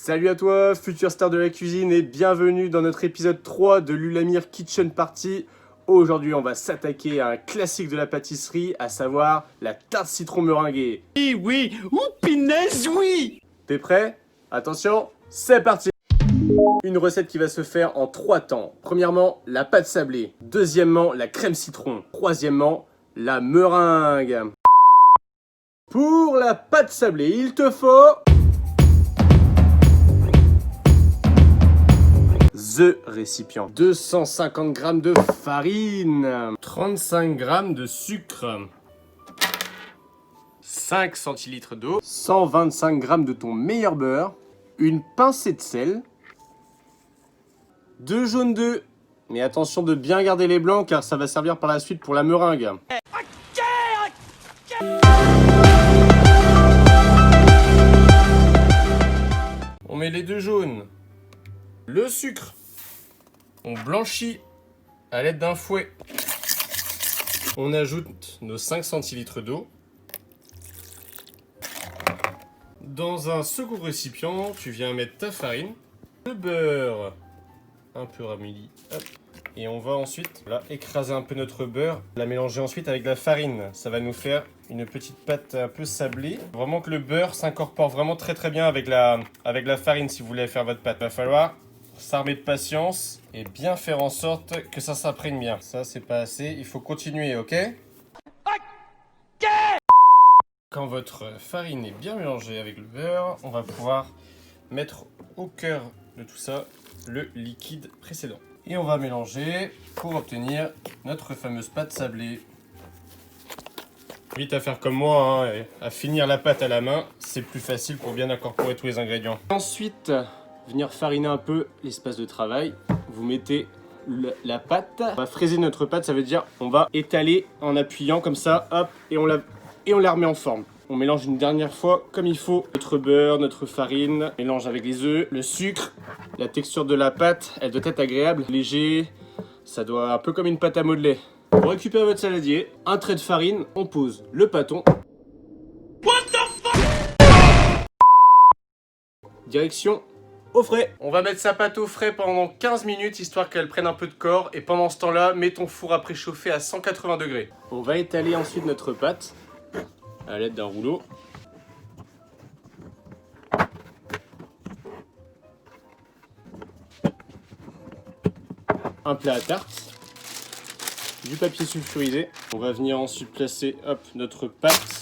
Salut à toi, futur star de la cuisine, et bienvenue dans notre épisode 3 de l'Ulamir Kitchen Party. Aujourd'hui, on va s'attaquer à un classique de la pâtisserie, à savoir la tarte citron meringuée. Oui, ou pinaise, oui. T'es prêt? Attention, c'est parti! Une recette qui va se faire en 3 temps. Premièrement, la pâte sablée. Deuxièmement, la crème citron. Troisièmement, la meringue. Pour la pâte sablée, il te faut... The récipient. 250 g de farine. 35 g de sucre. 5 centilitres d'eau. 125 g de ton meilleur beurre. Une pincée de sel. 2 jaunes d'œufs. Mais attention de bien garder les blancs car ça va servir par la suite pour la meringue. On met les 2 jaunes. Le sucre. On blanchit à l'aide d'un fouet. On ajoute nos 5 centilitres d'eau. Dans un second récipient, tu viens mettre ta farine, le beurre, un peu ramolli, hop. Et on va ensuite écraser un peu notre beurre, la mélanger ensuite avec de la farine. Ça va nous faire une petite pâte un peu sablée. Vraiment que le beurre s'incorpore vraiment très bien avec la farine si vous voulez faire votre pâte. Il va falloir s'armer de patience et bien faire en sorte que ça s'imprègne bien. Ça, c'est pas assez, il faut continuer, ok? Quand votre farine est bien mélangée avec le beurre, on va pouvoir mettre au cœur de tout ça le liquide précédent. Et on va mélanger pour obtenir notre fameuse pâte sablée. Vite à faire comme moi, hein, à finir la pâte à la main, c'est plus facile pour bien incorporer tous les ingrédients. Ensuite, venir fariner un peu l'espace de travail. Vous mettez la pâte. On va fraiser notre pâte, ça veut dire on va étaler en appuyant comme ça, hop, et on la remet en forme. On mélange une dernière fois comme il faut notre beurre, notre farine, mélange avec les œufs, le sucre. La texture de la pâte, elle doit être agréable, léger, ça doit un peu comme une pâte à modeler. Pour récupérer votre saladier, un trait de farine, on pose le pâton. What the fuck? Direction au frais. On va mettre sa pâte au frais pendant 15 minutes histoire qu'elle prenne un peu de corps, et pendant ce temps-là, mets ton four à préchauffer à 180 degrés. On va étaler ensuite notre pâte à l'aide d'un rouleau. Un plat à tarte, du papier sulfurisé. On va venir ensuite placer notre pâte.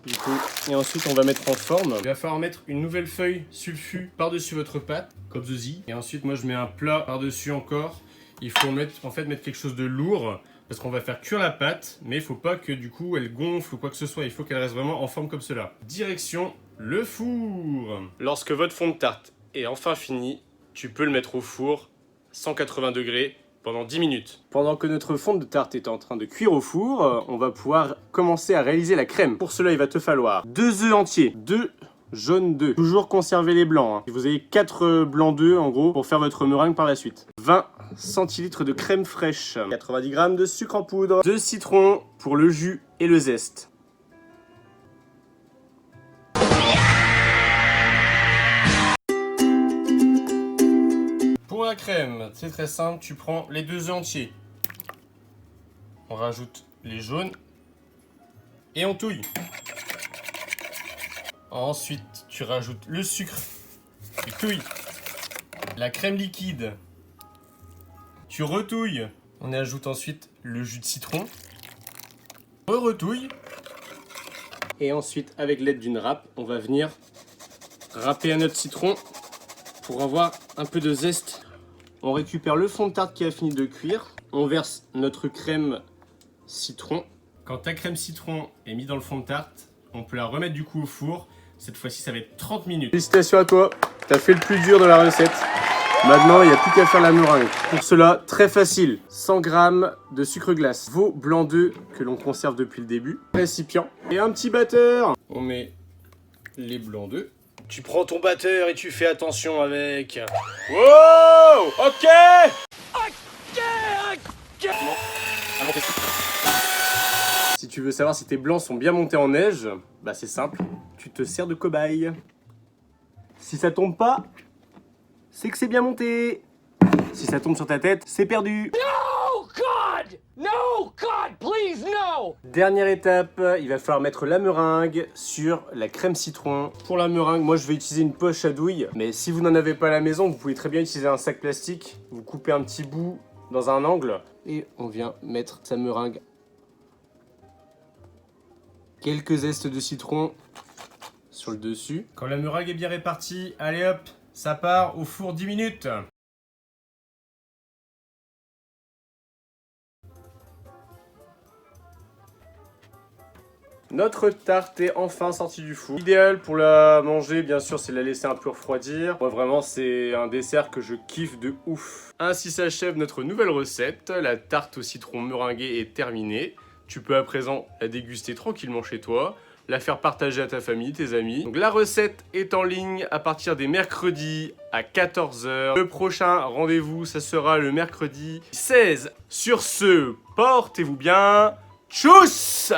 Du coup, et ensuite on va mettre en forme. Il va falloir mettre une nouvelle feuille sulfu par-dessus votre pâte, comme ceci. Et ensuite moi je mets un plat par-dessus encore. Il faut mettre quelque chose de lourd, parce qu'on va faire cuire la pâte, mais il ne faut pas que du coup elle gonfle ou quoi que ce soit. Il faut qu'elle reste vraiment en forme comme cela. Direction le four. Lorsque votre fond de tarte est enfin fini, tu peux le mettre au four, 180 degrés, pendant 10 minutes. Pendant que notre fond de tarte est en train de cuire au four, on va pouvoir commencer à réaliser la crème. Pour cela, il va te falloir 2 œufs entiers, 2 jaunes d'œufs. Toujours conserver les blancs, hein. Vous avez 4 blancs d'œufs en gros pour faire votre meringue par la suite. 20 centilitres de crème fraîche. 90 g de sucre en poudre. 2 citrons pour le jus et le zeste. Pour la crème, c'est très simple, tu prends les 2 œufs entiers. On rajoute les jaunes et on touille. Ensuite, tu rajoutes le sucre, tu touilles. La crème liquide, tu retouilles. On ajoute ensuite le jus de citron. On retouille. Et ensuite, avec l'aide d'une râpe, on va venir râper à notre citron pour avoir un peu de zeste. On récupère le fond de tarte qui a fini de cuire. On verse notre crème citron. Quand ta crème citron est mise dans le fond de tarte, on peut la remettre du coup au four. Cette fois-ci, ça va être 30 minutes. Félicitations à toi, tu as fait le plus dur de la recette. Maintenant, il n'y a plus qu'à faire la meringue. Pour cela, très facile. 100 g de sucre glace. Vos blancs d'œufs que l'on conserve depuis le début. Récipient. Et un petit batteur. On met les blancs d'œufs. Tu prends ton batteur et tu fais attention avec. Wow! Ok! Si tu veux savoir si tes blancs sont bien montés en neige, bah c'est simple, tu te sers de cobaye. Si ça tombe pas, c'est que c'est bien monté. Si ça tombe sur ta tête, c'est perdu. Oh God! No, God, please, no! Dernière étape, il va falloir mettre la meringue sur la crème citron. Pour la meringue, moi je vais utiliser une poche à douille. Mais si vous n'en avez pas à la maison, vous pouvez très bien utiliser un sac plastique. Vous coupez un petit bout dans un angle. Et on vient mettre sa meringue. Quelques zestes de citron sur le dessus. Quand la meringue est bien répartie, allez hop, ça part au four 10 minutes. Notre tarte est enfin sortie du four. L'idéal pour la manger, bien sûr, c'est la laisser un peu refroidir. Moi, vraiment, c'est un dessert que je kiffe de ouf. Ainsi s'achève notre nouvelle recette. La tarte au citron meringuée est terminée. Tu peux à présent la déguster tranquillement chez toi, la faire partager à ta famille, tes amis. Donc la recette est en ligne à partir des mercredis à 14 h. Le prochain rendez-vous, ça sera le mercredi 16. Sur ce, portez-vous bien. Tchuss!